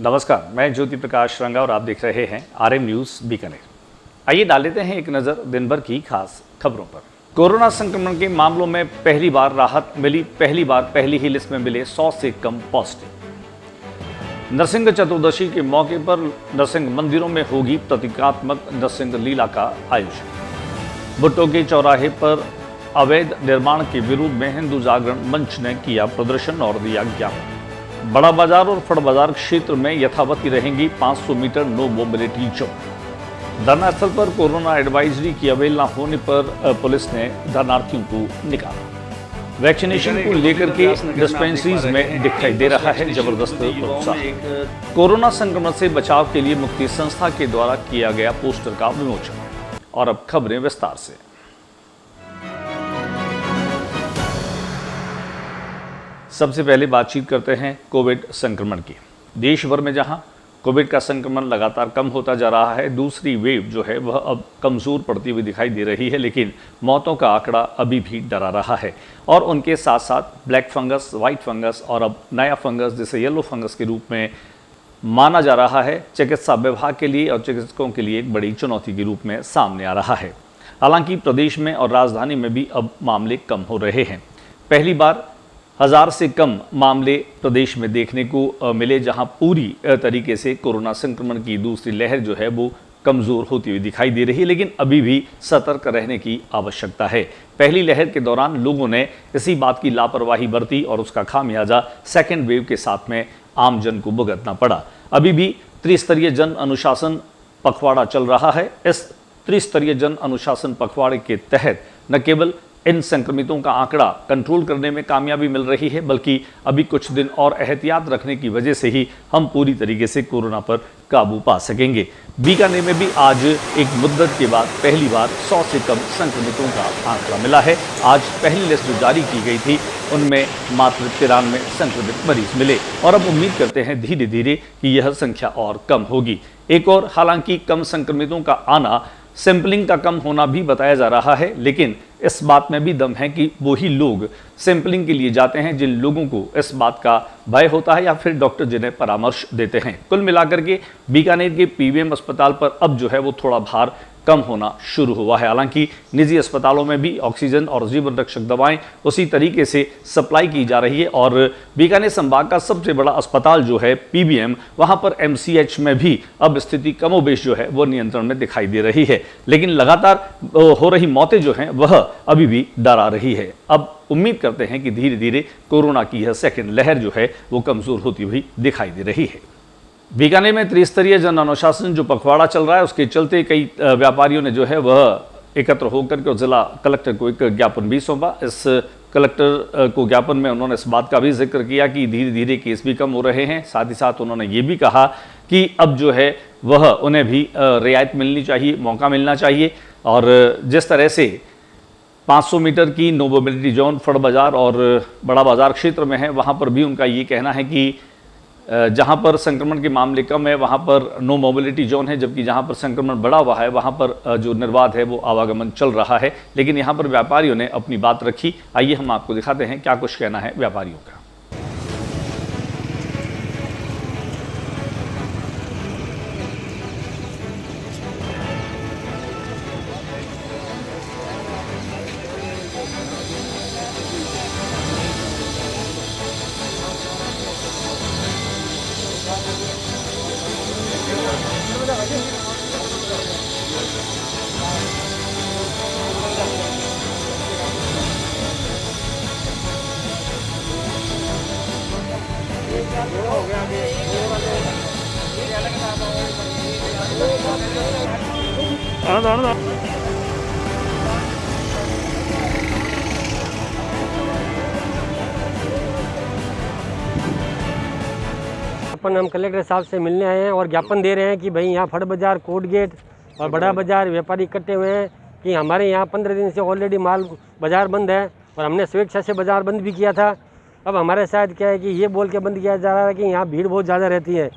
नमस्कार, मैं ज्योति प्रकाश रंगा और आप देख रहे हैं आरएम न्यूज़ बीकानेर। आइए डाल लेते हैं एक नज़र दिन भर की खास खबरों पर। कोरोना संक्रमण के मामलों में पहली बार राहत मिली। पहली बार पहली ही लिस्ट में मिले 100 से कम पॉजिटिव। नरसिंह चतुर्दशी के मौके पर नरसिंह मंदिरों में होगी प्रतीकात्मक नरसिंह लीला का आयोजन। भुट्टो के चौराहे पर अवैध निर्माण के विरोध में हिंदू जागरण मंच ने किया प्रदर्शन और दिया ज्ञापन। बड़ा बाजार और फड़ बाजार क्षेत्र में यथावत रहेंगी 500 मीटर नो मोबिलिटी जोन। धरना स्थल पर कोरोना एडवाइजरी की अवहेलना होने पर पुलिस ने धरनार्थियों को निकाला। वैक्सीनेशन को लेकर के डिस्पेंसरीज में दिखाई दे रहा है जबरदस्त उत्साह। कोरोना संक्रमण से बचाव के लिए मुक्ति संस्था के द्वारा किया गया पोस्टर का विमोचन। और अब खबरें विस्तार से। सबसे पहले बातचीत करते हैं कोविड संक्रमण की। देश भर में जहां कोविड का संक्रमण लगातार कम होता जा रहा है, दूसरी वेव जो है वह अब कमज़ोर पड़ती हुई दिखाई दे रही है, लेकिन मौतों का आंकड़ा अभी भी डरा रहा है। और उनके साथ साथ ब्लैक फंगस, वाइट फंगस और अब नया फंगस जिसे येलो फंगस के रूप में माना जा रहा है, चिकित्सा विभाग के लिए और चिकित्सकों के लिए एक बड़ी चुनौती के रूप में सामने आ रहा है। हालांकि प्रदेश में और राजधानी में भी अब मामले कम हो रहे हैं। पहली बार 1000 से कम मामले प्रदेश में देखने को मिले, जहां पूरी तरीके से कोरोना संक्रमण की दूसरी लहर जो है वो कमज़ोर होती हुई दिखाई दे रही है, लेकिन अभी भी सतर्क रहने की आवश्यकता है। पहली लहर के दौरान लोगों ने इसी बात की लापरवाही बरती और उसका खामियाजा सेकेंड वेव के साथ में आम जन को भुगतना पड़ा। अभी भी त्रिस्तरीय जन अनुशासन पखवाड़ा चल रहा है। इस त्रिस्तरीय जन अनुशासन पखवाड़े के तहत न केवल इन संक्रमितों का आंकड़ा कंट्रोल करने में कामयाबी मिल रही है, बल्कि अभी कुछ दिन और एहतियात रखने की वजह से ही हम पूरी तरीके से कोरोना पर काबू पा सकेंगे। बीकानेर में भी आज एक मुद्दत के बाद पहली बार 100 से कम संक्रमितों का आंकड़ा मिला है। आज पहली लिस्ट जो जारी की गई थी उनमें मात्र 93 संक्रमित मरीज मिले और अब उम्मीद करते हैं धीरे धीरे कि यह संख्या और कम होगी। एक और हालांकि कम संक्रमितों का आना सैंपलिंग का कम होना भी बताया जा रहा है, लेकिन इस बात में भी दम है कि वही लोग सैंपलिंग के लिए जाते हैं जिन लोगों को इस बात का भय होता है या फिर डॉक्टर जिन्हें परामर्श देते हैं। कुल मिलाकर के बीकानेर के पीवीएम अस्पताल पर अब जो है वो थोड़ा भार कम होना शुरू हुआ है। हालांकि निजी अस्पतालों में भी ऑक्सीजन और जीवन रक्षक दवाएं उसी तरीके से सप्लाई की जा रही है और बीकानेर संभाग का सबसे बड़ा अस्पताल जो है पीबीएम, वहां पर एमसीएच में भी अब स्थिति कमोबेश जो है वो नियंत्रण में दिखाई दे रही है, लेकिन लगातार हो रही मौतें जो हैं वह अभी भी डरा रही है। अब उम्मीद करते हैं कि धीरे धीरे कोरोना की यह सेकेंड लहर जो है वो कमजोर होती हुई दिखाई दे रही है। बीकानेर में त्रिस्तरीय जन अनुशासन जो पखवाड़ा चल रहा है उसके चलते कई व्यापारियों ने जो है वह एकत्र होकर के जिला कलेक्टर को एक ज्ञापन भी सौंपा। इस कलेक्टर को ज्ञापन में उन्होंने इस बात का भी जिक्र किया कि धीरे धीरे केस भी कम हो रहे हैं। साथ ही साथ उन्होंने ये भी कहा कि अब जो है वह उन्हें भी रियायत मिलनी चाहिए, मौका मिलना चाहिए। और जिस तरह से 500 मीटर की नो मोबिलिटी जोन फड़ बाजार और बड़ा बाजार क्षेत्र में है, वहाँ पर भी उनका ये कहना है कि जहाँ पर संक्रमण के मामले कम है वहाँ पर नो मोबिलिटी जोन है, जबकि जहाँ पर संक्रमण बढ़ा हुआ है वहाँ पर जो निर्बाध है वो आवागमन चल रहा है। लेकिन यहाँ पर व्यापारियों ने अपनी बात रखी। आइए हम आपको दिखाते हैं क्या कुछ कहना है व्यापारियों का। अपन हम कलेक्टर साहब से मिलने आए हैं और ज्ञापन दे रहे हैं कि भाई यहाँ फड़ बाजार, कोट गेट और बड़ा बाजार व्यापारी इकट्ठे हुए हैं कि हमारे यहाँ 15 दिन से ऑलरेडी माल बाजार बंद है और हमने स्वेच्छा से बाजार बंद भी किया था। अब हमारे साथ क्या है कि ये बोल के बंद किया जा रहा है कि यहाँ भीड़ बहुत ज़्यादा रहती है,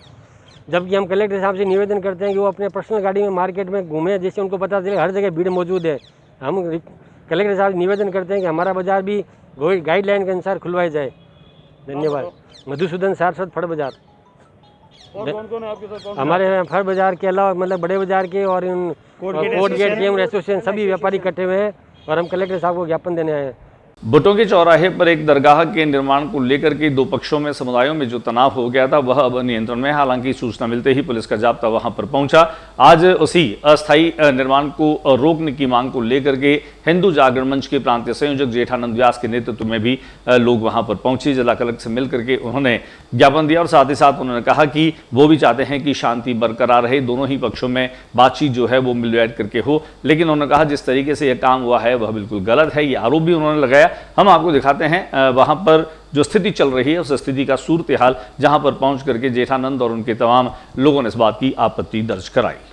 जबकि हम कलेक्टर साहब से निवेदन करते हैं कि वो अपने पर्सनल गाड़ी में मार्केट में घूमें, जिससे उनको पता चले हर जगह भीड़ मौजूद है। हम कलेक्टर साहब से निवेदन करते हैं कि हमारा बाजार भी गाइडलाइन के अनुसार खुलवाया जाए। धन्यवाद। मधुसूदन सारस्वत फड़ बाजार। और कौन कौन है आपके साथ? कौन हमारे यहाँ फर बाजार के अलावा मतलब बड़े बाजार के और इन कोर्ट गेट के एसोसिएशन सभी व्यापारी इकट्ठे हुए हैं और हम कलेक्टर साहब को ज्ञापन देने आए हैं। भुट्टो के चौराहे पर एक दरगाह के निर्माण को लेकर के दो पक्षों में समुदायों में जो तनाव हो गया था वह अब नियंत्रण में। हालांकि सूचना मिलते ही पुलिस का जाब्ता वहां पर पहुंचा। आज उसी अस्थायी निर्माण को रोकने की मांग को लेकर के हिंदू जागरण मंच के प्रांतीय संयोजक जेठानंद व्यास के नेतृत्व में भी लोग वहां पर पहुंचे। जिला कलेक्टर से मिलकर के उन्होंने ज्ञापन दिया और साथ ही साथ उन्होंने कहा कि वो भी चाहते हैं कि शांति बरकरार रहे, दोनों ही पक्षों में बातचीत जो है वो मिल बैठ करके हो। लेकिन उन्होंने कहा जिस तरीके से यह काम हुआ है वह बिल्कुल गलत है, ये आरोप भी उन्होंने लगाया। हम आपको दिखाते हैं वहां पर जो स्थिति चल रही है उस स्थिति का सूरत हाल, जहां पर पहुंच करके जेठानंद और उनके तमाम लोगों ने इस बात की आपत्ति दर्ज कराई।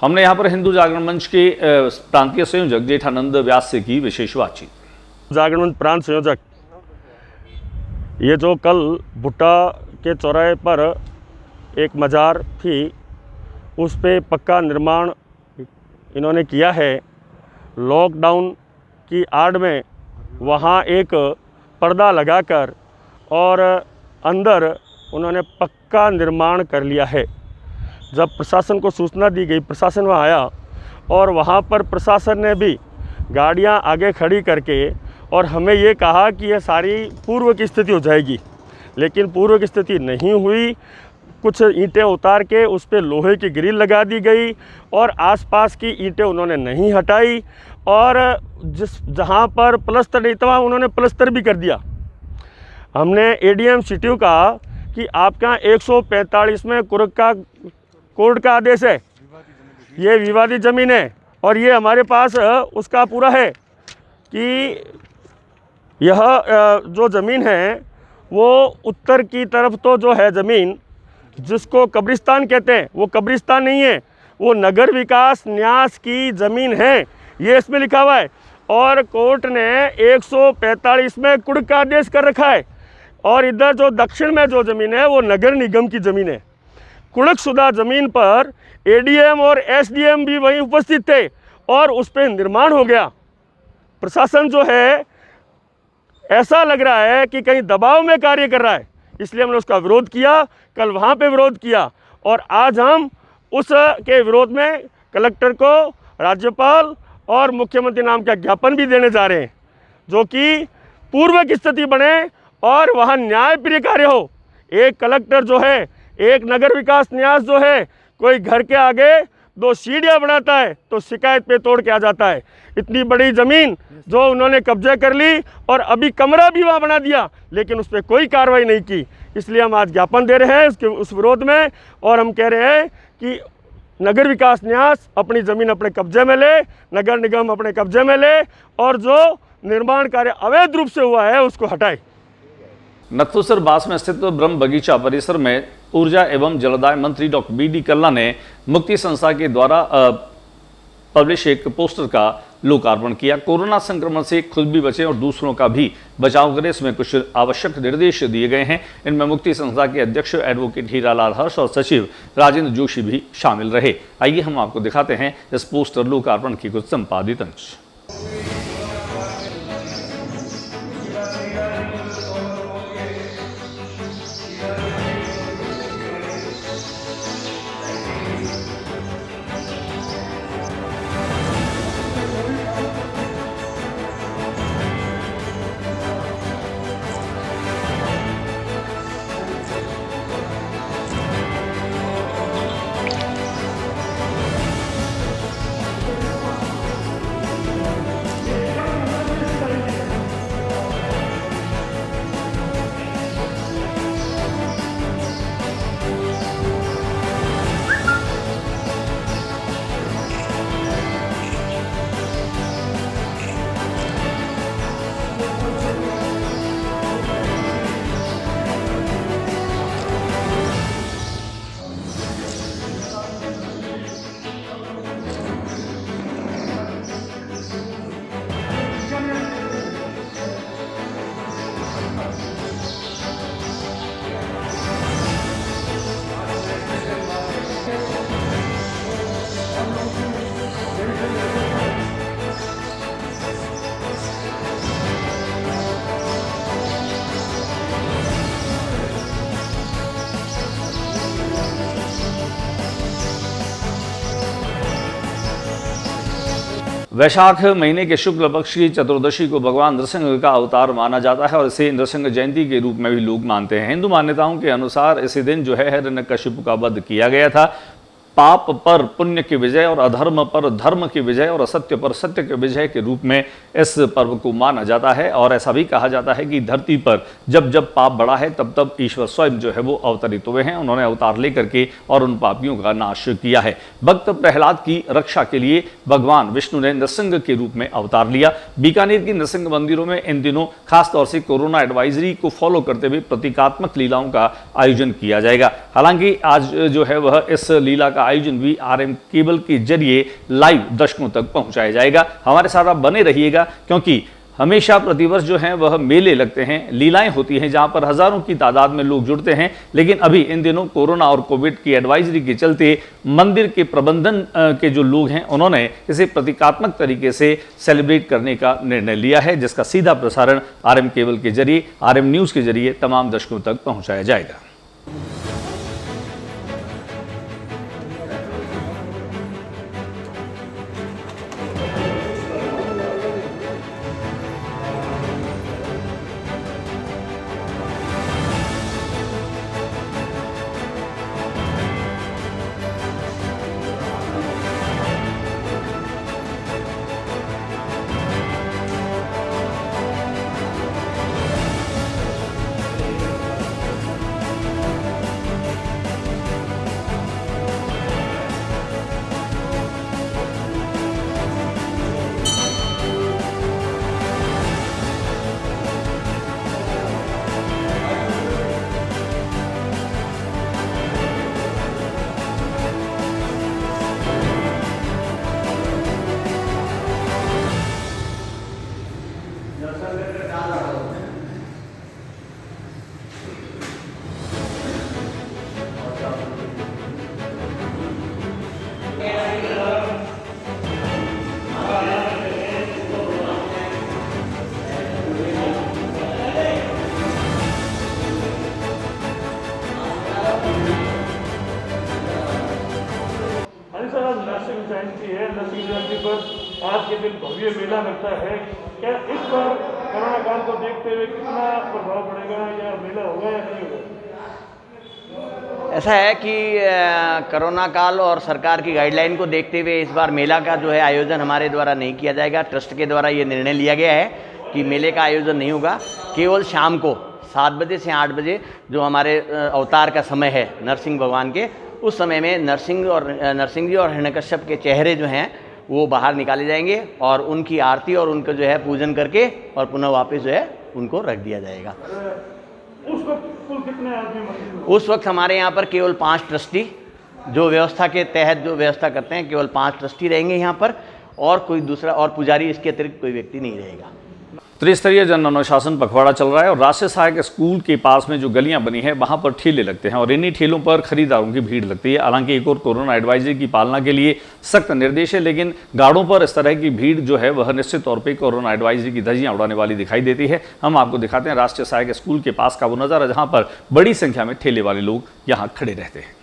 हमने यहाँ पर हिंदू जागरण मंच के प्रांतीय संयोजक जेठानंद व्यास से की विशेष बातचीत। जागरण मंच प्रांत संयोजक, ये जो कल भुट्टा के चौराहे पर एक मज़ार थी उस पे पक्का निर्माण इन्होंने किया है। लॉकडाउन की आड़ में वहाँ एक पर्दा लगाकर और अंदर उन्होंने पक्का निर्माण कर लिया है। जब प्रशासन को सूचना दी गई, प्रशासन वहाँ आया और वहाँ पर प्रशासन ने भी गाड़ियाँ आगे खड़ी करके और हमें ये कहा कि यह सारी पूर्व की स्थिति हो जाएगी, लेकिन पूर्व की स्थिति नहीं हुई। कुछ ईंटें उतार के उस पर लोहे की ग्रिल लगा दी गई और आसपास की ईंटें उन्होंने नहीं हटाई और जहाँ पर प्लस्तर नहीं था वहाँ उन्होंने प्लस्तर भी कर दिया। हमने एडीएम सिटी का कि आपके यहाँ 145 में कोर्ट का आदेश है, ये विवादित ज़मीन है और ये हमारे पास उसका पूरा है कि यह जो ज़मीन है वो उत्तर की तरफ तो जो है ज़मीन जिसको कब्रिस्तान कहते हैं वो कब्रिस्तान नहीं है, वो नगर विकास न्यास की ज़मीन है, ये इसमें लिखा हुआ है। और कोर्ट ने 145 में कुर्क का आदेश कर रखा है और इधर जो दक्षिण में जो ज़मीन है वो नगर निगम की ज़मीन है। कुड़कशुदा ज़मीन पर एडीएम और एसडीएम भी वहीं उपस्थित थे और उस पर निर्माण हो गया। प्रशासन जो है ऐसा लग रहा है कि कहीं दबाव में कार्य कर रहा है, इसलिए हमने उसका विरोध किया। कल वहाँ पे विरोध किया और आज हम उस के विरोध में कलेक्टर को राज्यपाल और मुख्यमंत्री नाम का ज्ञापन भी देने जा रहे हैं, जो कि पूर्व की स्थिति बने और वहाँ न्यायप्रिय कार्य हो। एक कलेक्टर जो है, एक नगर विकास न्यास जो है, कोई घर के आगे 2 सीढ़ियाँ बनाता है तो शिकायत पे तोड़ के आ जाता है। इतनी बड़ी ज़मीन जो उन्होंने कब्जा कर ली और अभी कमरा भी वहाँ बना दिया, लेकिन उस पर कोई कार्रवाई नहीं की। इसलिए हम आज ज्ञापन दे रहे हैं उसके उस विरोध में और हम कह रहे हैं कि नगर विकास न्यास अपनी ज़मीन अपने कब्जे में ले, नगर निगम अपने कब्जे में ले और जो निर्माण कार्य अवैध रूप से हुआ है उसको हटाए। नथुसर बास में स्थित ब्रह्म बगीचा परिसर में ऊर्जा एवं जलदाय मंत्री डॉक्टर बी.डी. कल्ला ने मुक्ति संस्था के द्वारा पब्लिश एक पोस्टर का लोकार्पण किया। कोरोना संक्रमण से खुद भी बचें और दूसरों का भी बचाव करें, इसमें कुछ आवश्यक निर्देश दिए गए हैं। इनमें मुक्ति संस्था के अध्यक्ष एडवोकेट हीरालाल हर्ष और सचिव राजेंद्र जोशी भी शामिल रहे। आइए हम आपको दिखाते हैं इस पोस्टर लोकार्पण की कुछ संपादित अंश। वैशाख महीने के शुक्ल पक्ष की चतुर्दशी को भगवान नृसिंह का अवतार माना जाता है और इसे नृसिंह जयंती के रूप में भी लोग मानते हैं। हिंदू मान्यताओं के अनुसार इसी दिन जो है हिरण्यकशिपु का वध किया गया था। पाप पर पुण्य की विजय और अधर्म पर धर्म की विजय और असत्य पर सत्य के विजय के रूप में इस पर्व को माना जाता है। और ऐसा भी कहा जाता है कि धरती पर जब जब पाप बढ़ा है तब तब ईश्वर स्वयं जो है वो अवतरित हुए हैं। उन्होंने अवतार लेकर के और उन पापियों का नाश किया है। भक्त प्रहलाद की रक्षा के लिए भगवान विष्णु ने नृसिंह के रूप में अवतार लिया। बीकानेर की नृसिंह मंदिरों में इन दिनों खासतौर से कोरोना एडवाइजरी को फॉलो करते हुए प्रतीकात्मक लीलाओं का आयोजन किया जाएगा। हालांकि आज जो है वह इस लीला का आयोजन भी RM केबल के जरिए लाइव दर्शकों तक पहुंचाया जाएगा। हमारे साथ आप बने रहिएगा, क्योंकि हमेशा प्रतिवर्ष जो है वह मेले लगते हैं, लीलाएं होती हैं जहां पर हजारों की तादाद में लोग जुड़ते हैं। लेकिन अभी इन दिनों कोरोना और कोविड की एडवाइजरी के चलते मंदिर के प्रबंधन के जो लोग हैं उन्होंने इसे प्रतीकात्मक तरीके से सेलिब्रेट करने का निर्णय लिया है, जिसका सीधा प्रसारण RM केबल के जरिए, RM न्यूज के जरिए तमाम दर्शकों तक पहुंचाया जाएगा। नरसिंह जयंती है। नरसिंह जयंती पर आज के दिन भव्य मेला लगता है। क्या इस बार कोरोना काल को देखते हुए कितना प्रभाव पड़ेगा, या मेला होगा या नहीं होगा? ऐसा है कि कोरोना काल और सरकार की गाइडलाइन को देखते हुए इस बार मेला का जो है आयोजन हमारे द्वारा नहीं किया जाएगा। ट्रस्ट के द्वारा ये निर्णय लिया गया है कि मेले का आयोजन नहीं होगा। केवल शाम को 7 बजे से 8 बजे जो हमारे अवतार का समय है नरसिंह भगवान के, उस समय में नरसिंह जी और हिरण्यकश्यप के चेहरे जो हैं वो बाहर निकाले जाएंगे और उनकी आरती और उनका जो है पूजन करके और पुनः वापस जो है उनको रख दिया जाएगा। कितने आदमी मंदिर में? उस वक्त हमारे यहाँ पर केवल 5 ट्रस्टी जो व्यवस्था के तहत जो व्यवस्था करते हैं, केवल 5 ट्रस्टी रहेंगे यहाँ पर, और कोई दूसरा और पुजारी इसके अतिरिक्त कोई व्यक्ति नहीं रहेगा। त्रिस्तरीय जन अनुशासन पखवाड़ा चल रहा है और राष्ट्रीय सहायक स्कूल के पास में जो गलियां बनी है वहां पर ठेले लगते हैं और इन्हीं ठेलों पर खरीदारों की भीड़ लगती है। हालांकि एक और कोरोना एडवाइजरी की पालना के लिए सख्त निर्देश है, लेकिन गाड़ों पर इस तरह की भीड़ जो है वह निश्चित तौर पर कोरोना एडवाइजरी की धज्जियां उड़ाने वाली दिखाई देती है। हम आपको दिखाते हैं राष्ट्रीय सहायक स्कूल के पास का वो नज़ारा जहाँ पर बड़ी संख्या में ठेले वाले लोग यहाँ खड़े रहते हैं।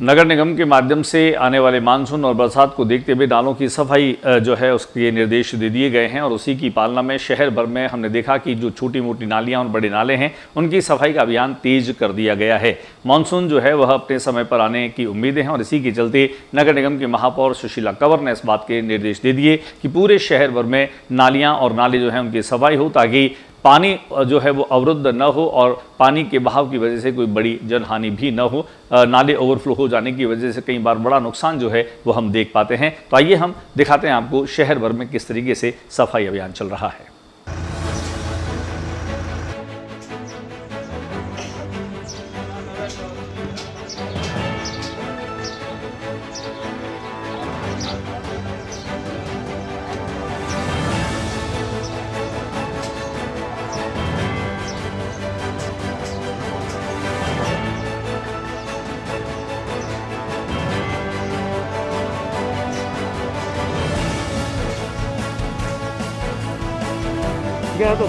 नगर निगम के माध्यम से आने वाले मानसून और बरसात को देखते हुए नालों की सफाई जो है उसके निर्देश दे दिए गए हैं और उसी की पालना में शहर भर में हमने देखा कि जो छोटी मोटी नालियां और बड़े नाले हैं उनकी सफाई का अभियान तेज कर दिया गया है। मानसून जो है वह अपने समय पर आने की उम्मीदें हैं और इसी के चलते नगर निगम की महापौर सुशीला कंवर ने इस बात के निर्देश दे दिए कि पूरे शहर भर में नालियाँ और नाले जो हैं उनकी सफाई हो ताकि पानी जो है वो अवरुद्ध न हो और पानी के बहाव की वजह से कोई बड़ी जनहानि भी न हो। नाले ओवरफ्लो हो जाने की वजह से कई बार बड़ा नुकसान जो है वो हम देख पाते हैं। तो आइए हम दिखाते हैं आपको शहर भर में किस तरीके से सफाई अभियान चल रहा है। गया तो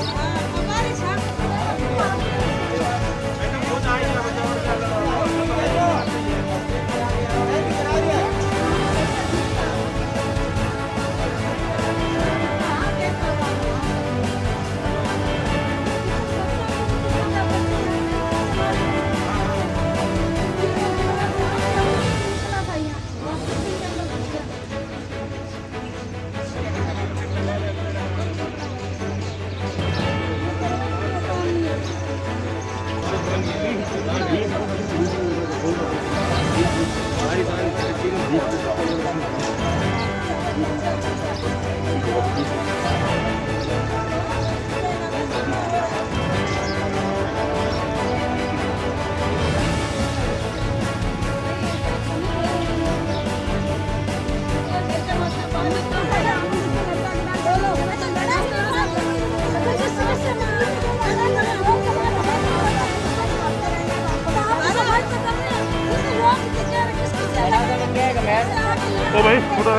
ओ भाई थोड़ा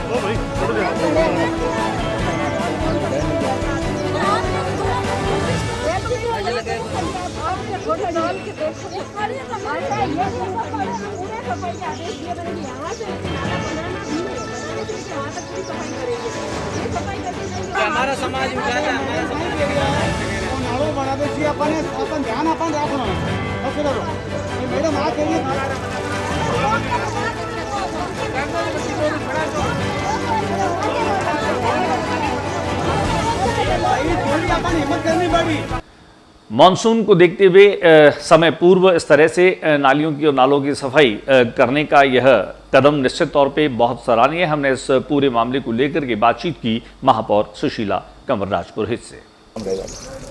ओ भाई थोड़ा हमारा समाज नाड़ो बना दे अपन ध्यान अपन रखना मैडम आ हिम्मत करनी पड़ी। मानसून को देखते हुए समय पूर्व इस तरह से नालियों की और नालों की सफाई करने का यह कदम निश्चित तौर पे बहुत सराहनीय है। हमने इस पूरे मामले को लेकर के बातचीत की महापौर सुशीला कंवर राजपुरोहित से।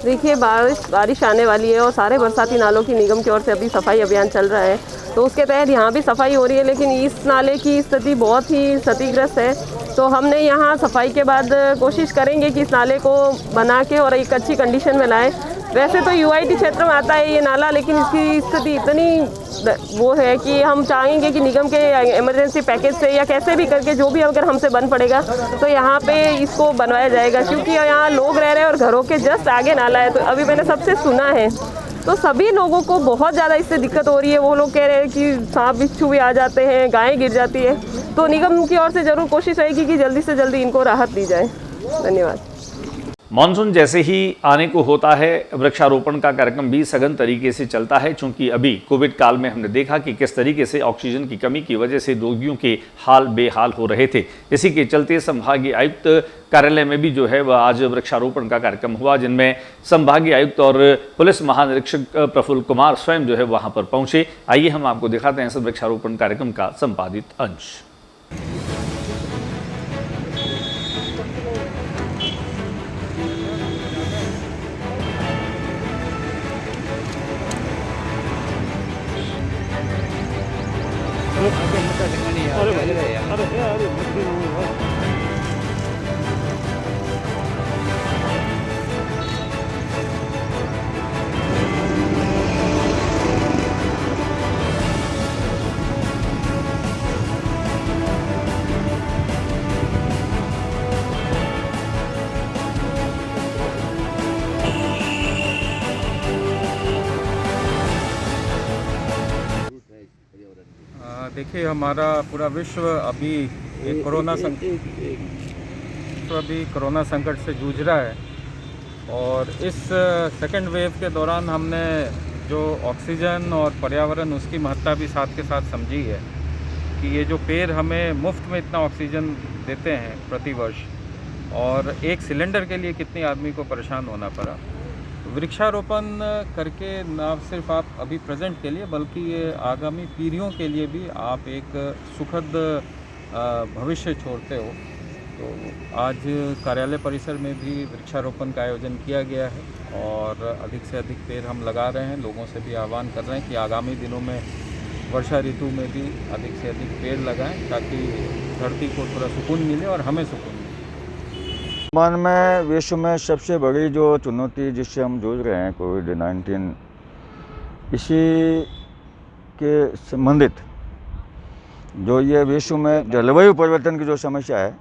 देखिए बारिश आने वाली है और सारे बरसाती नालों की निगम की ओर से अभी सफाई अभियान चल रहा है, तो उसके तहत यहाँ भी सफाई हो रही है, लेकिन इस नाले की स्थिति बहुत ही क्षतिग्रस्त है। तो हमने यहाँ सफाई के बाद कोशिश करेंगे कि इस नाले को बना के और एक अच्छी कंडीशन में लाएं वैसे तो यूआईटी क्षेत्र में आता है ये नाला, लेकिन इसकी स्थिति इतनी वो है कि हम चाहेंगे कि निगम के इमरजेंसी पैकेज से या कैसे भी करके जो भी अगर हमसे बन पड़ेगा तो यहाँ पे इसको बनवाया जाएगा, क्योंकि यहाँ लोग रह रहे हैं और घरों के जस्ट आगे नाला है। तो अभी मैंने सबसे सुना है तो सभी लोगों को बहुत ज़्यादा इससे दिक्कत हो रही है। वो लोग कह रहे हैं कि सांप बिच्छू भी आ जाते हैं, गायें गिर जाती है। तो निगम की ओर से ज़रूर कोशिश रहेगी कि जल्दी से जल्दी इनको राहत दी जाए। धन्यवाद। मानसून जैसे ही आने को होता है, वृक्षारोपण का कार्यक्रम भी सघन तरीके से चलता है, क्योंकि अभी कोविड काल में हमने देखा कि किस तरीके से ऑक्सीजन की कमी की वजह से रोगियों के हाल बेहाल हो रहे थे। इसी के चलते संभागीय आयुक्त कार्यालय में भी जो है वह आज वृक्षारोपण का कार्यक्रम हुआ, जिनमें संभागीय आयुक्त और पुलिस महानिरीक्षक प्रफुल्ल कुमार स्वयं जो है वहां पर पहुंचे। आइए हम आपको दिखाते हैं इस वृक्षारोपण कार्यक्रम का संपादित अंश। देखिए, हमारा पूरा विश्व अभी एक कोरोना संकट से जूझ रहा है, और इस सेकेंड वेव के दौरान हमने जो ऑक्सीजन और पर्यावरण उसकी महत्ता भी साथ के साथ समझी है कि ये जो पेड़ हमें मुफ्त में इतना ऑक्सीजन देते हैं प्रति वर्ष, और एक सिलेंडर के लिए कितनी आदमी को परेशान होना पड़ा। वृक्षारोपण करके ना सिर्फ आप अभी प्रेजेंट के लिए बल्कि ये आगामी पीढ़ियों के लिए भी आप एक सुखद भविष्य छोड़ते हो। तो आज कार्यालय परिसर में भी वृक्षारोपण का आयोजन किया गया है, और अधिक से अधिक पेड़ हम लगा रहे हैं। लोगों से भी आह्वान कर रहे हैं कि आगामी दिनों में वर्षा ऋतु में भी अधिक से अधिक पेड़ लगाएं, ताकि धरती को थोड़ा सुकून मिले और हमें सुकून मिले। वर्तमान में विश्व में सबसे बड़ी जो चुनौती जिससे हम जूझ रहे हैं कोविड-19, इसी के संबंधित जो ये विश्व में जलवायु परिवर्तन की जो समस्या है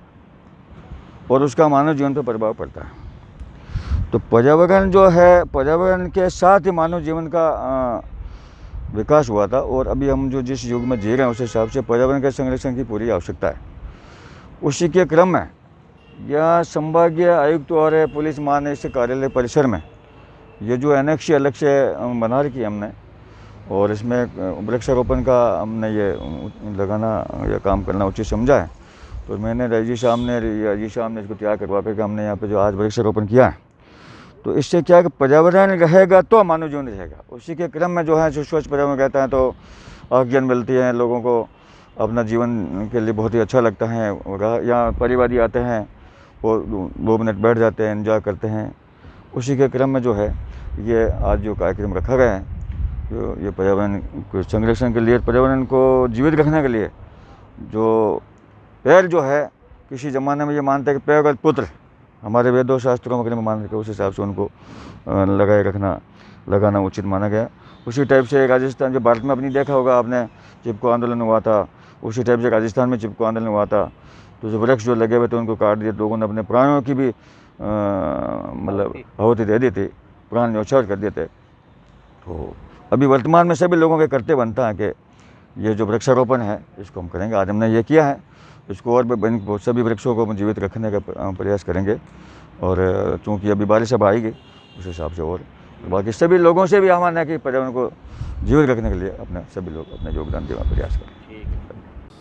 और उसका मानव जीवन पर प्रभाव पड़ता है। तो पर्यावरण जो है, पर्यावरण के साथ ही मानव जीवन का विकास हुआ था, और अभी हम जो जिस युग में जी रहे हैं उस हिसाब से पर्यावरण के संरक्षण की पूरी आवश्यकता है। उसी के क्रम में यह संभागीय आयुक्त और पुलिस महानिरीक्षक कार्यालय परिसर में ये जो एनेक्सी अलग से बना रखी है हमने, और इसमें वृक्षारोपण का हमने ये लगाना या काम करना उचित समझा है। तो मैंने राजीव साहब ने इसको तैयार करवा करके हमने यहाँ पे जो आज वृक्षारोपण किया है। तो इससे क्या है कि पर्यावरण रहेगा तो मानव जीवन रहेगा। उसी के क्रम में जो है स्वच्छ पर्यावरण रहता है तो ऑक्सीजन मिलती है, लोगों को अपना जीवन के लिए बहुत ही अच्छा लगता है। यहाँ परिवार आते हैं, वो 2 मिनट बैठ जाते हैं, एंजॉय करते हैं। उसी के क्रम में जो है ये आज जो कार्यक्रम रखा गया है, जो ये पर्यावरण के संरक्षण के लिए, पर्यावरण को जीवित रखने के लिए, जो पेड़ जो है किसी ज़माने में ये मानते हैं कि पेड़ का पुत्र, हमारे वेदों शास्त्रों वगैरह में मान के उस हिसाब से उनको लगाना उचित माना गया। उसी टाइप से राजस्थान, जो भारत में अपनी देखा होगा आपने, चिपको आंदोलन हुआ था, उसी टाइप से राजस्थान में चिपको आंदोलन हुआ था। तो जो वृक्ष जो लगे हुए थे उनको काट दिए, लोगों ने अपने प्राणों की भी मतलब आहुति दे दी थी, प्राण न्यौछावर कर दिए थे। तो अभी वर्तमान में सभी लोगों के कर्तव्य बनता है कि ये जो वृक्षारोपण है इसको हम करेंगे। आज हमने ये किया है, इसको और सभी वृक्षों को जीवित रखने का प्रयास करेंगे। और चूँकि अभी बारिश अब आएगी उस हिसाब से, और बाकी सभी लोगों से भी आह्वान है कि पर्यावरण को जीवित रखने के लिए अपने सभी लोग अपना योगदान देने का प्रयास करें।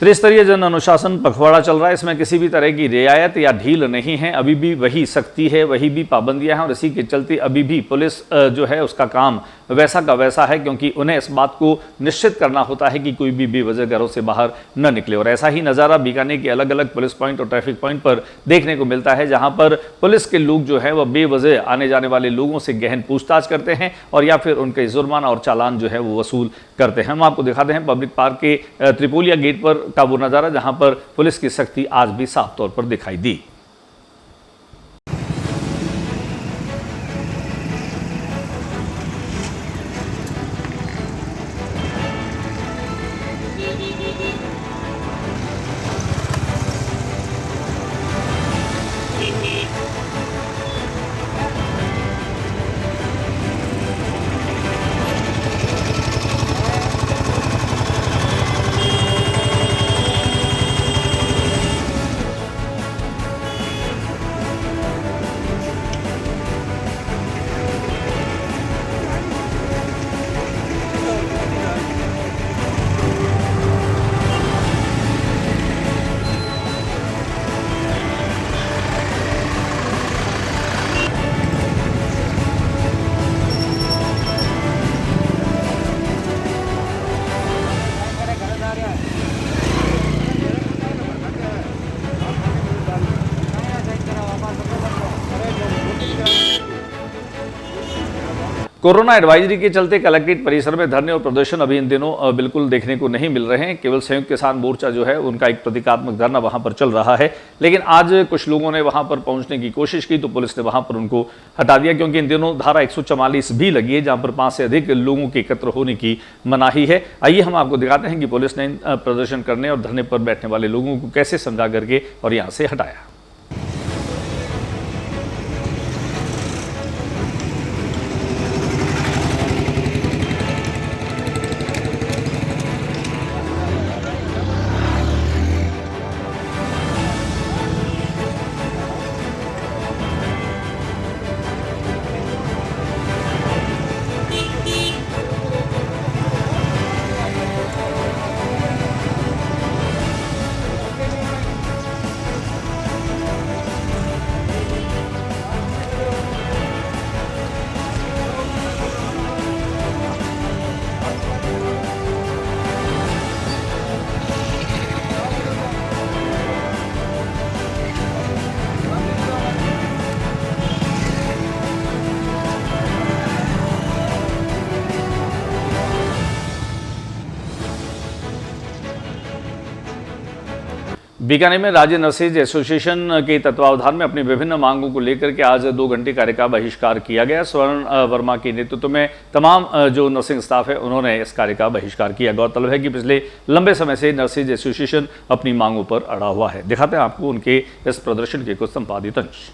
त्रिस्तरीय जन अनुशासन पखवाड़ा चल रहा है, इसमें किसी भी तरह की रियायत या ढील नहीं है। अभी भी वही सख्ती है, वही भी पाबंदियां हैं, और इसी के चलते अभी भी पुलिस जो है उसका काम वैसा का वैसा है, क्योंकि उन्हें इस बात को निश्चित करना होता है कि कोई भी बेवजह घरों से बाहर न निकले। और ऐसा ही नज़ारा बीकानेर के अलग अलग पुलिस पॉइंट और ट्रैफिक पॉइंट पर देखने को मिलता है, जहां पर पुलिस के लोग जो है वह बेवजह आने जाने वाले लोगों से गहन पूछताछ करते हैं और या फिर उनके जुर्माना और चालान जो है वो वसूल करते हैं। हम आपको दिखाते हैं पब्लिक पार्क के त्रिपोलिया गेट पर का वो नज़ारा, जहां पर पुलिस की सख्ती आज भी साफ तौर पर दिखाई दी। कोरोना एडवाइजरी के चलते कलेक्ट्रेट परिसर में धरने और प्रदर्शन अभी इन दिनों बिल्कुल देखने को नहीं मिल रहे हैं। केवल संयुक्त किसान मोर्चा जो है उनका एक प्रतीकात्मक धरना वहां पर चल रहा है, लेकिन आज कुछ लोगों ने वहां पर पहुंचने की कोशिश की तो पुलिस ने वहां पर उनको हटा दिया, क्योंकि इन दिनों धारा 144 भी लगी है जहां पर 5 से अधिक लोगों के एकत्र होने की मनाही है। आइए हम आपको दिखाते हैं कि पुलिस ने प्रदर्शन करने और धरने पर बैठने वाले लोगों को कैसे समझा करके और यहाँ से हटाया। बीकानेर में राज्य नर्सेज एसोसिएशन के तत्वावधान में अपनी विभिन्न मांगों को लेकर के आज 2 घंटे कार्य का बहिष्कार किया गया। स्वर्ण वर्मा के नेतृत्व में तमाम जो नर्सिंग स्टाफ है उन्होंने इस कार्य का बहिष्कार किया। गौरतलब है कि पिछले लंबे समय से नर्सेज एसोसिएशन अपनी मांगों पर अड़ा हुआ है। दिखाते हैं आपको उनके इस प्रदर्शन के कुछ संपादित अंश।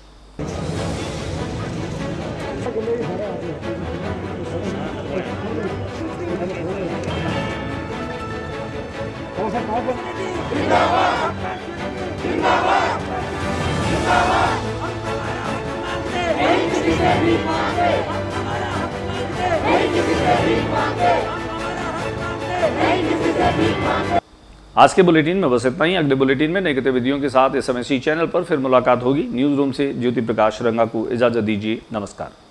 आज के बुलेटिन में बस इतना ही। अगले बुलेटिन में नई गतिविधियों के साथ SMSC चैनल पर फिर मुलाकात होगी। न्यूज रूम से ज्योति प्रकाश रंगा को इजाजत दीजिए। नमस्कार।